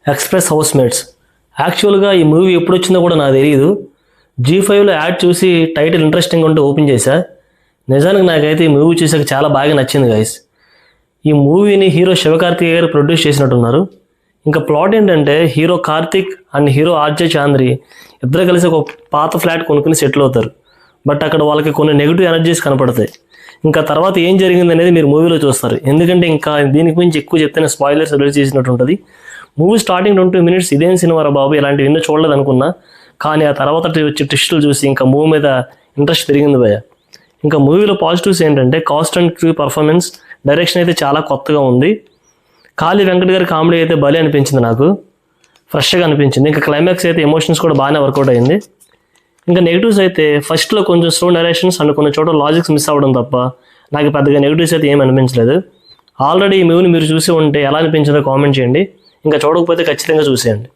Express housemates. యాక్చువల్‌గా ఈ movie ఎప్పుడొచ్చిందో కూడా నాకు తెలీదు. జీ5లో యాడ్ చూసి టైటిల్ ఇంట్రెస్టింగ్‌గా ఉంటే ఓపెన్ చేశా. నిజానికి నాకైతే ఈ మూవీ చూసాక చాలా బాగా నచ్చింది గైస్. ఈ మూవీని హీరో శివకార్తికేయ గారు ప్రొడ్యూస్ చేసినట్టున్నారు. ఇంకా ప్లాట్ ఏంటంటే hero Karthik and hero RJ Chandri ఇద్దరు కలిసి ఒక పాత ఫ్లాట్ కొనుక్కుని సెటిల్ అవుతారు. బట్ అక్కడ వాళ్ళకి కొన్ని నెగిటివ్ ఎనర్జీస్ కనపడతాయి. ఇంకా తర్వాత ఏం జరిగింది అనేది మీరు మూవీలో చూస్తారు. ఎందుకంటే ఇంకా దీనికి గురించి ఎక్కువ చెప్తేనే స్పాయిలర్స్ రిలీజ్ చేసినట్టు ఉంటుంది. మూవీ స్టార్టింగ్ 20 మినిట్స్ ఇదేం సినిమారా బాబు, ఇలాంటివి ఎన్నో చూడలేదు అనుకున్నా. కానీ ఆ తర్వాత వచ్చే ట్విస్టులు చూసి ఇంకా మూవీ మీద ఇంట్రెస్ట్ పెరిగింది భయ్య. ఇంకా మూవీలో పాజిటివ్స్ ఏంటంటే cost and crew performance, direction అయితే చాలా కొత్తగా ఉంది. కాళీ వెంకట్ గారి కామెడీ అయితే భలే అనిపించింది, నాకు ఫ్రెష్గా అనిపించింది. ఇంకా క్లైమాక్స్ అయితే ఎమోషన్స్ కూడా బాగానే వర్కౌట్ అయింది. ఇంకా నెగిటివ్స్ అయితే ఫస్ట్లో కొంచెం స్లో నరేషన్స్ అండ్ కొన్ని చోట్ల లాజిక్స్ మిస్ అవ్వడం తప్ప నాకు పెద్దగా నెగిటివ్స్ అయితే ఏమి అనిపించలేదు. ఆల్రెడీ ఈ మూవీని మీరు చూసి ఉంటే ఎలా అనిపించిందో కామెంట్ చేయండి. ఇంకా చూడకపోతే ఖచ్చితంగా చూసేయండి.